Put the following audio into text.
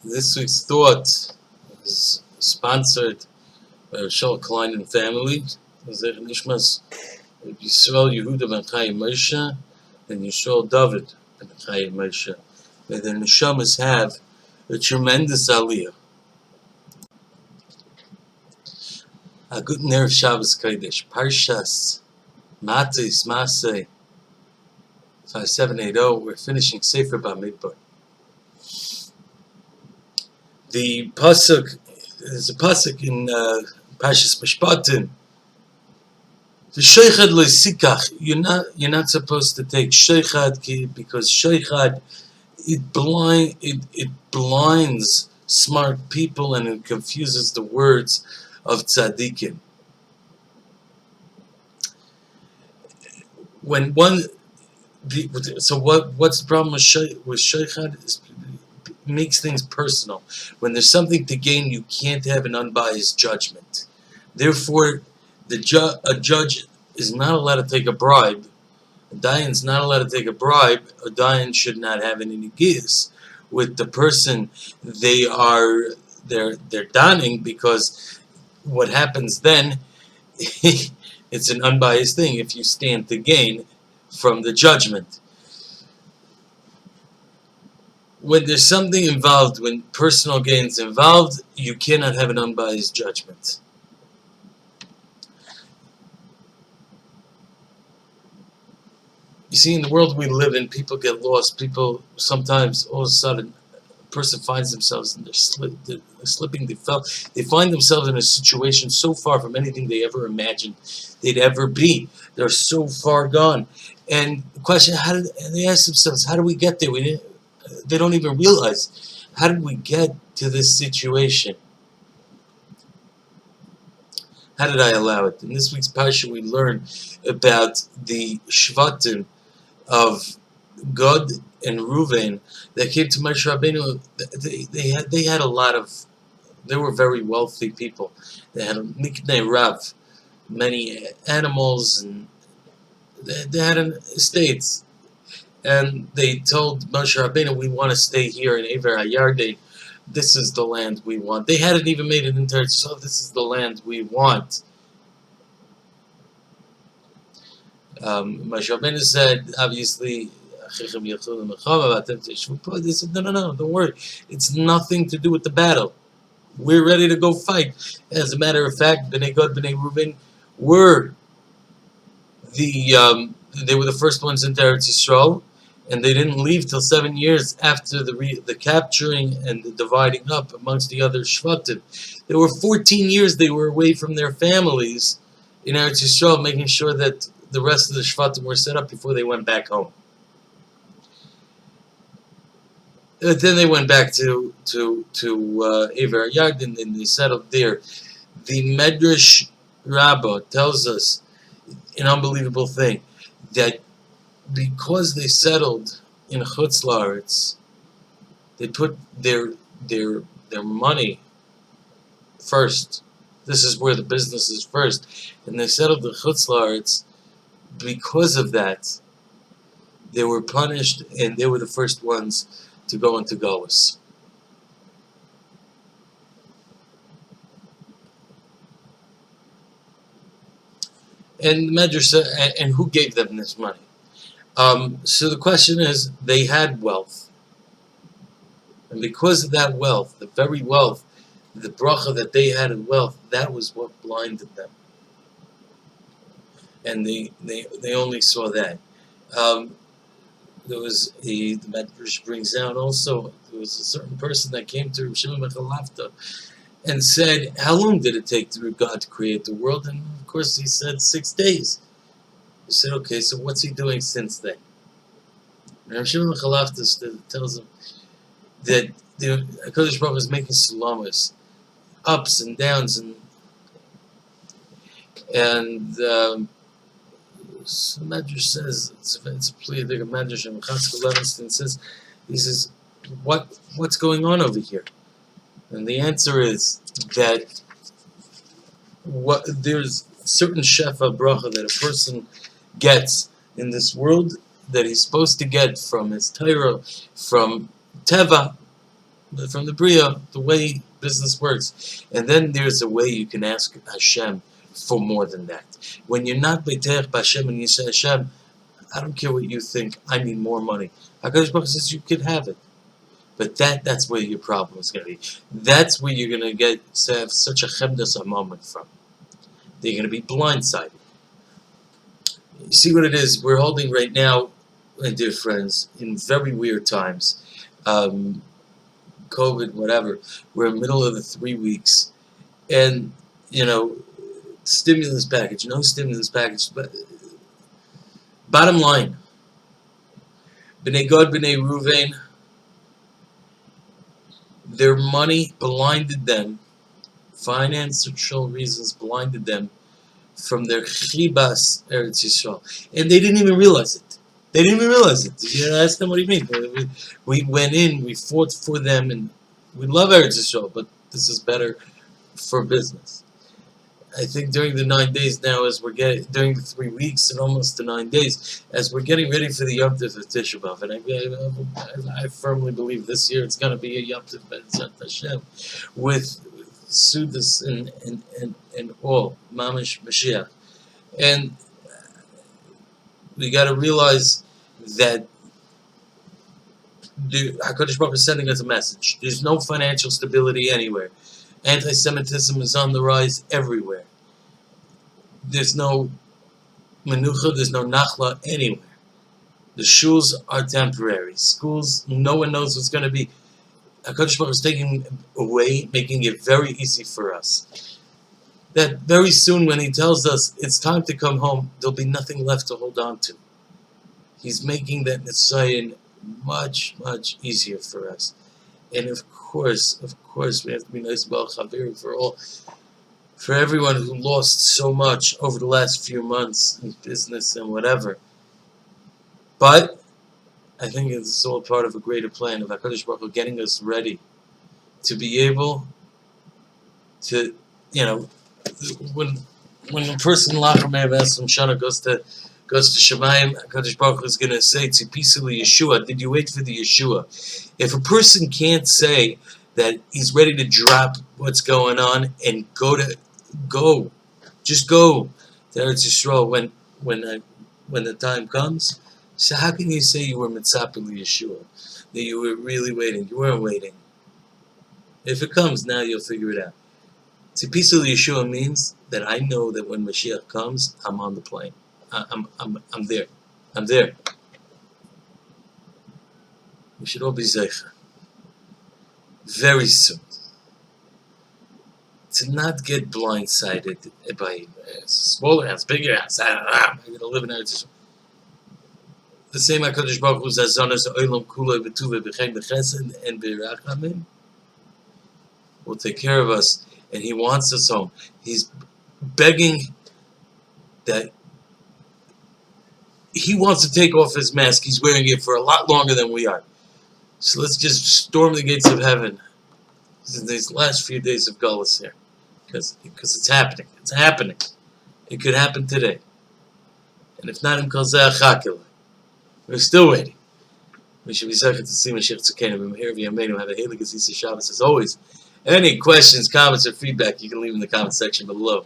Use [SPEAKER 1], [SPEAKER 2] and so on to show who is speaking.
[SPEAKER 1] This week's thought is sponsored by R Shaul Klein and family. Nishmas, Eretz Yisroel, Yehuda ben Chaim Moshe, and Yisrael Dovid ben Chaim Moshe. May their Neshamos have a tremendous Aliya. A good Erev Shabbos Kodesh. Parshas, Mattos, Maasei, 5780. We're finishing Sefer Bamidbar. The pasuk, there's a pasuk in Parshas Shvatim. The sheichad lo sikach. You're not supposed to take sheichad because sheichad it blinds smart people and it confuses the words of tzaddikim. What's the problem with sheichad? It makes things personal. When there's something to gain, you can't have an unbiased judgment. Therefore, a judge is not allowed to take a bribe. A dayan is not allowed to take a bribe. A dayan should not have any negiyus with the person they're daning, because what happens then, it's an unbiased thing if you stand to gain from the judgment. When there's something involved, when personal gain is involved, you cannot have an unbiased judgment. You see, in the world we live in, people get lost. People sometimes, all of a sudden, a person finds themselves and they're slipping. They find themselves in a situation so far from anything they ever imagined they'd ever be. They're so far gone. And the question, and they ask themselves, how do we get there? They don't even realize, how did we get to this situation? How did I allow it? In this week's Parsha, we learn about the Shvatim of Gad and Reuvein that came to Moshe Rabbeinu. They were very wealthy people. They had a miknei rav, many animals, and they had estates. And they told Moshe Rabbeinu, we want to stay here in Yarden. This is the land we want. They hadn't even made it into Eretz Yisroel. This is the land we want. Moshe Rabbeinu said, obviously, they said, no, don't worry. It's nothing to do with the battle. We're ready to go fight. As a matter of fact, Bnei Gad, Bnei Reuvein were they were the first ones into Eretz Yisroel, and they didn't leave till 7 years after the capturing and the dividing up amongst the other Shvatim. There were 14 years they were away from their families in Eretz Yisroel, making sure that the rest of the Shvatim were set up before they went back home. But then they went back to Yarden, and they settled there. The Medrash Rabbah tells us an unbelievable thing, that because they settled in Chutz La'aretz, they put their money first. This is where the business is first, and they settled in Chutz La'aretz. Because of that, they were punished, and they were the first ones to go into Galus. And Medrash, and who gave them this money? So the question is, they had wealth, and because of that wealth, the very wealth, the bracha that they had in wealth, that was what blinded them, and they only saw that. The Medrash brings out also, there was a certain person that came to Reuvein and said, how long did it take for God to create the world? And of course he said 6 days. He said, okay, so what's he doing since then? And Reuvein tells him that the HaKadosh Baruch Hu is making salamas, ups and downs, and so Medrash says, it's a plea, the Medrash, and Chatzkel Levinston says, he says, what's going on over here? And the answer is that there's certain shefa bracha that a person gets in this world that he's supposed to get from his Torah, from Teva, from the Bria, the way business works. And then there's a way you can ask Hashem for more than that. When you're not B'teich B'Hashem and you say, Hashem, I don't care what you think, I need more money. HaKadosh Baruch Hu says you could have it. But that's where your problem is going to be. That's where you're going to have such a chemdas moment from. They're going to be blindsided. You see what it is? We're holding right now, my dear friends, in very weird times. COVID, whatever. We're in the middle of the 3 weeks. And, stimulus package. No stimulus package. But bottom line, B'nai Gad, B'nai Reuvein, their money blinded them, financial reasons blinded them from their chibas Eretz Yisroel. And they didn't even realize it. They didn't even realize it. You ask them what do you mean. We went in, we fought for them, and we love Eretz Yisroel, but this is better for business. I think during the 9 days now, during the 3 weeks and almost the 9 days, as we're getting ready for the Yom Tov of Tisha B'Av, and I firmly believe this year it's going to be a Yom Tov B'Ezrat Hashem with Sudas and all Mamish Mashiach, and we got to realize that the HaKadosh Baruch Hu is sending us a message. There's no financial stability anywhere. Anti-Semitism is on the rise everywhere. There's no menucha, there's no nachala anywhere. The shuls are temporary. Schools, no one knows what's going to be. HaKadosh Baruch Hu is taking away, making it very easy for us. That very soon when He tells us it's time to come home, there'll be nothing left to hold on to. He's making that Nisayan much, much easier for us. And of course, we have to be nice about Chavir for everyone who lost so much over the last few months in business and whatever. But I think it's all part of a greater plan of HaKadosh Baruch Hu getting us ready to be able to, when a person Lachar from Shana goes to Shemayim, HaKadosh Baruch Hu is going to say, Tzipisuli Yeshua, did you wait for the Yeshua? If a person can't say that he's ready to drop what's going on and just go to Eretz Yisroel when the time comes, so how can you say you were Mitzapili Yeshua? That you were really waiting? You weren't waiting. If it comes now, you'll figure it out. Tzipisuli Yeshua means that I know that when Mashiach comes, I'm on the plane. I'm there. I'm there. We should all be zeicha very soon to not get blindsided by smaller house, bigger house. I'm going to live in Eretz Yisroel. The same HaKadosh Baruch Hu zazonas olam kula v'tuva v'chem v'chesed and v'rachamim will take care of us, and He wants us home. He's begging that He wants to take off His mask. He's wearing it for a lot longer than we are. So let's just storm the gates of heaven in these last few days of Gullus here. Because it's happening. It's happening. It could happen today. And if not, we're still waiting. We should be second to see Mashiach Tzidkenu. Here via Meinu. Have a Heilig Aziz Shabbos as always. Any questions, comments, or feedback, you can leave in the comment section below.